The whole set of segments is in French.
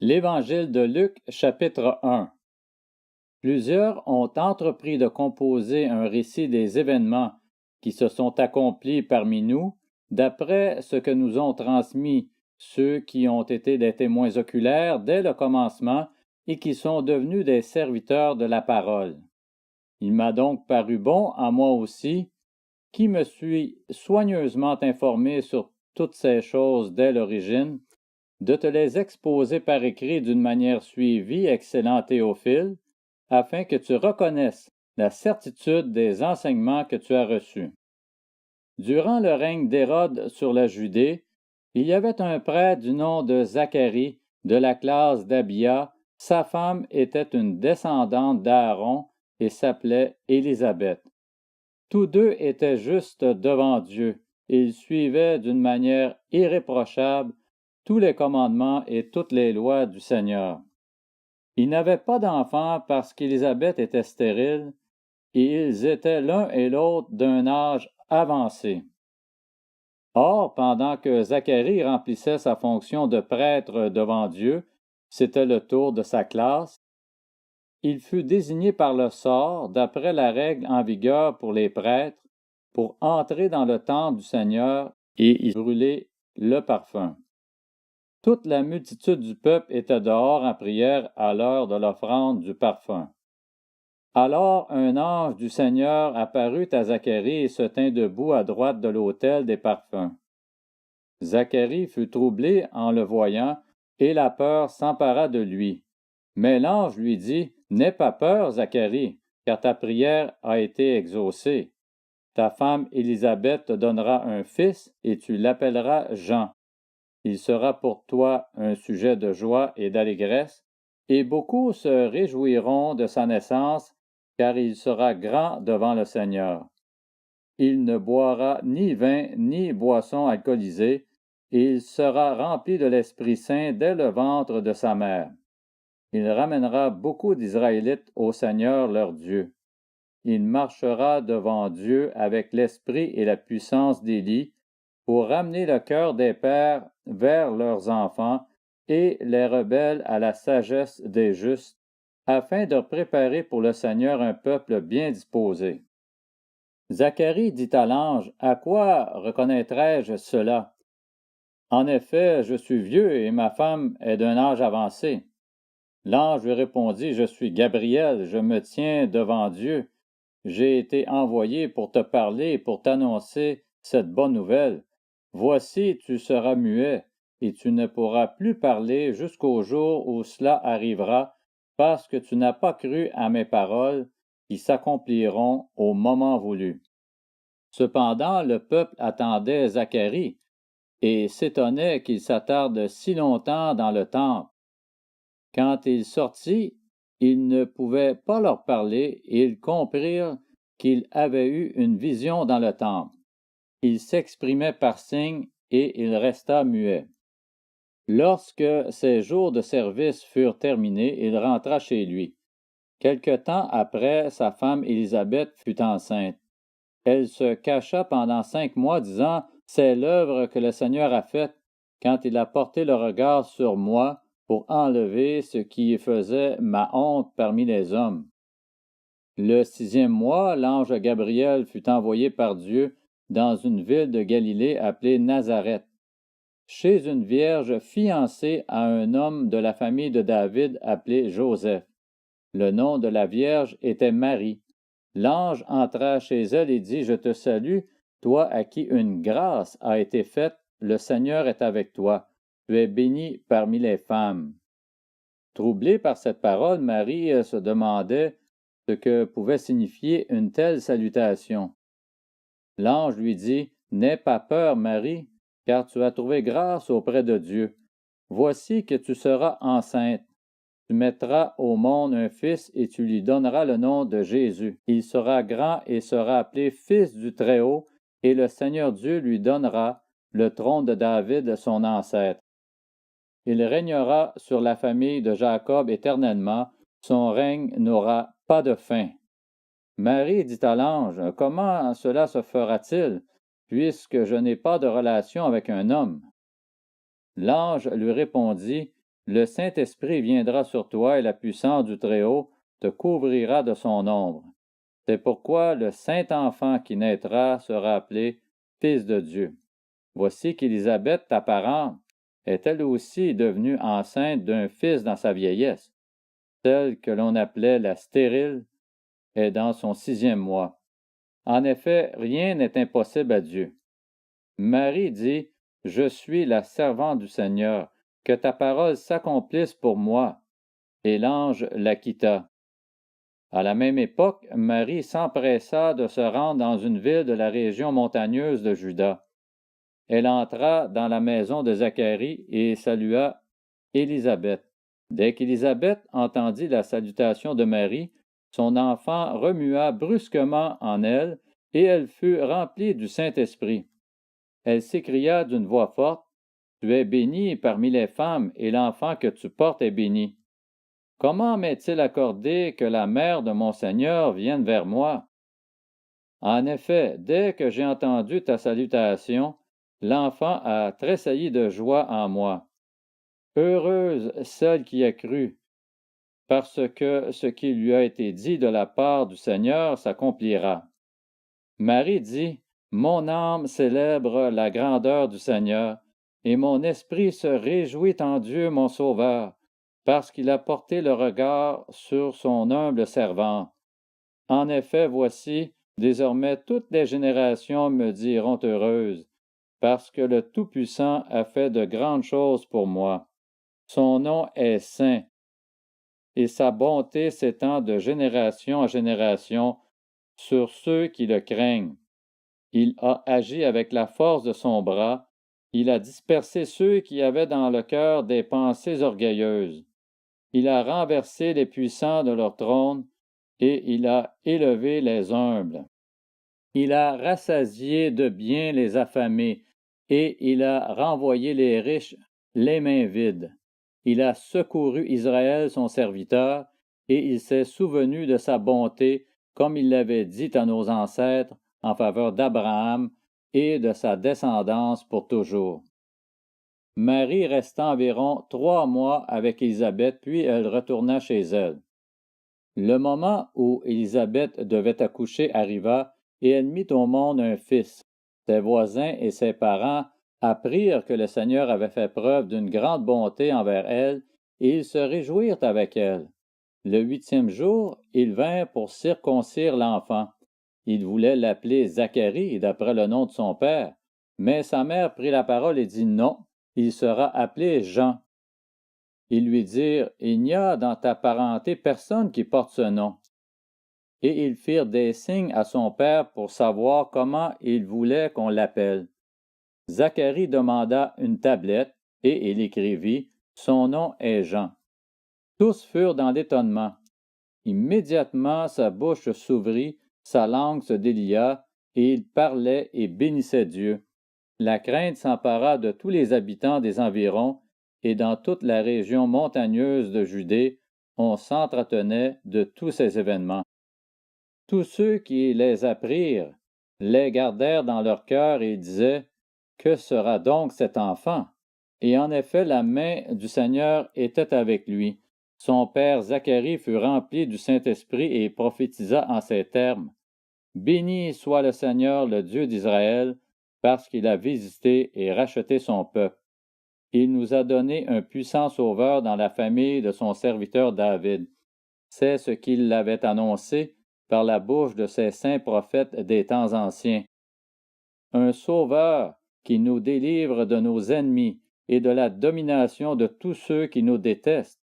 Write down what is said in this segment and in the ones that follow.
L'Évangile de Luc, chapitre 1. Plusieurs ont entrepris de composer un récit des événements qui se sont accomplis parmi nous, d'après ce que nous ont transmis ceux qui ont été des témoins oculaires dès le commencement et qui sont devenus des serviteurs de la parole. Il m'a donc paru bon à moi aussi, qui me suis soigneusement informé sur toutes ces choses dès l'origine, de te les exposer par écrit d'une manière suivie, excellent Théophile, afin que tu reconnaisses la certitude des enseignements que tu as reçus. Durant le règne d'Hérode sur la Judée, il y avait un prêtre du nom de Zacharie, de la classe d'Abia. Sa femme était une descendante d'Aaron et s'appelait Élisabeth. Tous deux étaient justes devant Dieu, et ils suivaient d'une manière irréprochable tous les commandements et toutes les lois du Seigneur. Ils n'avaient pas d'enfants parce qu'Élisabeth était stérile, et ils étaient l'un et l'autre d'un âge avancé. Or, pendant que Zacharie remplissait sa fonction de prêtre devant Dieu, c'était le tour de sa classe, il fut désigné par le sort, d'après la règle en vigueur pour les prêtres, pour entrer dans le temple du Seigneur et y brûler le parfum. Toute la multitude du peuple était dehors en prière à l'heure de l'offrande du parfum. Alors un ange du Seigneur apparut à Zacharie et se tint debout à droite de l'autel des parfums. Zacharie fut troublé en le voyant, et la peur s'empara de lui. Mais l'ange lui dit, « N'aie pas peur, Zacharie, car ta prière a été exaucée. Ta femme Élisabeth te donnera un fils, et tu l'appelleras Jean. Il sera pour toi un sujet de joie et d'allégresse, et beaucoup se réjouiront de sa naissance, car il sera grand devant le Seigneur. Il ne boira ni vin ni boisson alcoolisée, et il sera rempli de l'Esprit Saint dès le ventre de sa mère. Il ramènera beaucoup d'Israélites au Seigneur leur Dieu. Il marchera devant Dieu avec l'esprit et la puissance d'Élie, pour ramener le cœur des pères vers leurs enfants et les rebelles à la sagesse des justes, afin de préparer pour le Seigneur un peuple bien disposé. » Zacharie dit à l'ange, « À quoi reconnaîtrai-je cela? En effet, je suis vieux et ma femme est d'un âge avancé. » L'ange lui répondit, « Je suis Gabriel, je me tiens devant Dieu. J'ai été envoyé pour te parler et pour t'annoncer cette bonne nouvelle. Voici, tu seras muet, et tu ne pourras plus parler jusqu'au jour où cela arrivera, parce que tu n'as pas cru à mes paroles, qui s'accompliront au moment voulu. » Cependant, le peuple attendait Zacharie, et s'étonnait qu'il s'attarde si longtemps dans le temple. Quand il sortit, il ne pouvait pas leur parler, et ils comprirent qu'il avait eu une vision dans le temple. Il s'exprimait par signes, et il resta muet. Lorsque ses jours de service furent terminés, il rentra chez lui. Quelque temps après, sa femme Élisabeth fut enceinte. Elle se cacha pendant 5 mois, disant, « C'est l'œuvre que le Seigneur a faite, quand il a porté le regard sur moi, pour enlever ce qui faisait ma honte parmi les hommes. » Le 6e mois, l'ange Gabriel fut envoyé par Dieu dans une ville de Galilée appelée Nazareth, chez une vierge fiancée à un homme de la famille de David appelé Joseph. Le nom de la vierge était Marie. L'ange entra chez elle et dit, « Je te salue, toi à qui une grâce a été faite, le Seigneur est avec toi. Tu es bénie parmi les femmes. » Troublée par cette parole, Marie se demandait ce que pouvait signifier une telle salutation. L'ange lui dit, « N'aie pas peur, Marie, car tu as trouvé grâce auprès de Dieu. Voici que tu seras enceinte. Tu mettras au monde un fils et tu lui donneras le nom de Jésus. Il sera grand et sera appelé Fils du Très-Haut, et le Seigneur Dieu lui donnera le trône de David, son ancêtre. Il régnera sur la famille de Jacob éternellement, son règne n'aura pas de fin. » Marie dit à l'ange, « Comment cela se fera-t-il, puisque je n'ai pas de relation avec un homme? » L'ange lui répondit, « le Saint-Esprit viendra sur toi et la puissance du Très-Haut te couvrira de son ombre. C'est pourquoi le saint enfant qui naîtra sera appelé Fils de Dieu. Voici qu'Élisabeth, ta parente, est elle aussi devenue enceinte d'un fils dans sa vieillesse. Celle que l'on appelait la stérile est dans son 6e mois. En effet, rien n'est impossible à Dieu. Marie dit, « Je suis la servante du Seigneur, que ta parole s'accomplisse pour moi. » Et l'ange la quitta. À la même époque, Marie s'empressa de se rendre dans une ville de la région montagneuse de Juda. Elle entra dans la maison de Zacharie et salua Élisabeth. Dès qu'Élisabeth entendit la salutation de Marie, son enfant remua brusquement en elle, et elle fut remplie du Saint-Esprit. Elle s'écria d'une voix forte, « Tu es bénie parmi les femmes, et l'enfant que tu portes est béni. Comment m'est-il accordé que la mère de mon Seigneur vienne vers moi? En effet, dès que j'ai entendu ta salutation, l'enfant a tressailli de joie en moi. Heureuse celle qui a cru, parce que ce qui lui a été dit de la part du Seigneur s'accomplira. » Marie dit, « Mon âme célèbre la grandeur du Seigneur, et mon esprit se réjouit en Dieu mon Sauveur, parce qu'il a porté le regard sur son humble servante. En effet, voici, désormais toutes les générations me diront heureuse, parce que le Tout-Puissant a fait de grandes choses pour moi. Son nom est saint, et sa bonté s'étend de génération en génération sur ceux qui le craignent. Il a agi avec la force de son bras, il a dispersé ceux qui avaient dans le cœur des pensées orgueilleuses. Il a renversé les puissants de leur trône, et il a élevé les humbles. Il a rassasié de bien les affamés, et il a renvoyé les riches les mains vides. Il a secouru Israël son serviteur, et il s'est souvenu de sa bonté, comme il l'avait dit à nos ancêtres, en faveur d'Abraham et de sa descendance pour toujours. Marie resta environ 3 mois avec Élisabeth, puis elle retourna chez elle. Le moment où Élisabeth devait accoucher arriva, et elle mit au monde un fils. Ses voisins et ses parents apprirent que le Seigneur avait fait preuve d'une grande bonté envers elle, et ils se réjouirent avec elle. Le 8e jour, ils vinrent pour circoncire l'enfant. Ils voulaient l'appeler Zacharie, d'après le nom de son père, mais sa mère prit la parole et dit non, il sera appelé Jean. Ils lui dirent, il n'y a dans ta parenté personne qui porte ce nom. Et ils firent des signes à son père pour savoir comment il voulait qu'on l'appelle. Zacharie demanda une tablette, et il écrivit, son nom est Jean. Tous furent dans l'étonnement. Immédiatement sa bouche s'ouvrit, sa langue se délia, et il parlait et bénissait Dieu. La crainte s'empara de tous les habitants des environs, et dans toute la région montagneuse de Judée, on s'entretenait de tous ces événements. Tous ceux qui les apprirent les gardèrent dans leur cœur et disaient, « Que sera donc cet enfant? » Et en effet, la main du Seigneur était avec lui. Son père Zacharie fut rempli du Saint-Esprit et prophétisa en ces termes. « Béni soit le Seigneur, le Dieu d'Israël, parce qu'il a visité et racheté son peuple. Il nous a donné un puissant sauveur dans la famille de son serviteur David. C'est ce qu'il avait annoncé par la bouche de ses saints prophètes des temps anciens. Un sauveur qui nous délivre de nos ennemis et de la domination de tous ceux qui nous détestent.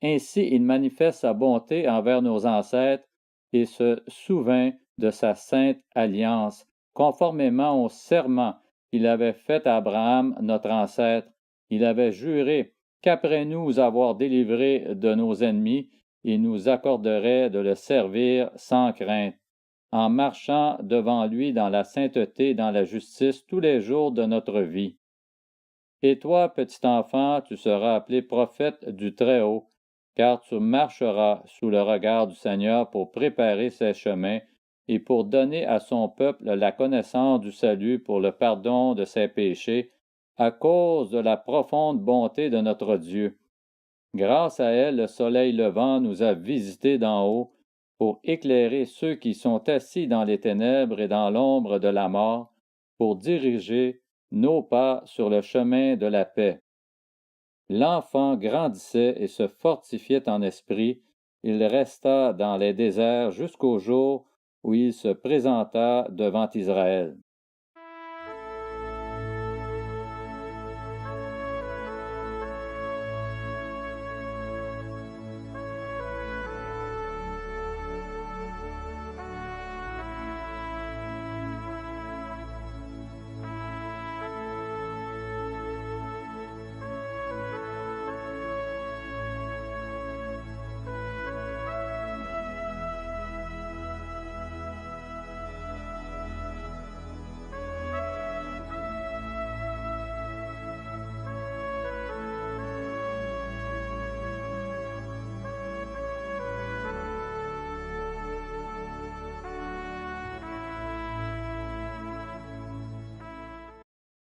Ainsi il manifeste sa bonté envers nos ancêtres et se souvint de sa sainte alliance, conformément au serment qu'il avait fait à Abraham, notre ancêtre. Il avait juré qu'après nous avoir délivrés de nos ennemis, il nous accorderait de le servir sans crainte, en marchant devant lui dans la sainteté et dans la justice tous les jours de notre vie. Et toi, petit enfant, tu seras appelé prophète du Très-Haut, car tu marcheras sous le regard du Seigneur pour préparer ses chemins et pour donner à son peuple la connaissance du salut pour le pardon de ses péchés, à cause de la profonde bonté de notre Dieu, Grâce à elle, le soleil levant nous a visités d'en haut pour éclairer ceux qui sont assis dans les ténèbres et dans l'ombre de la mort, pour diriger nos pas sur le chemin de la paix. L'enfant grandissait et se fortifiait en esprit. Il resta dans les déserts jusqu'au jour où il se présenta devant Israël.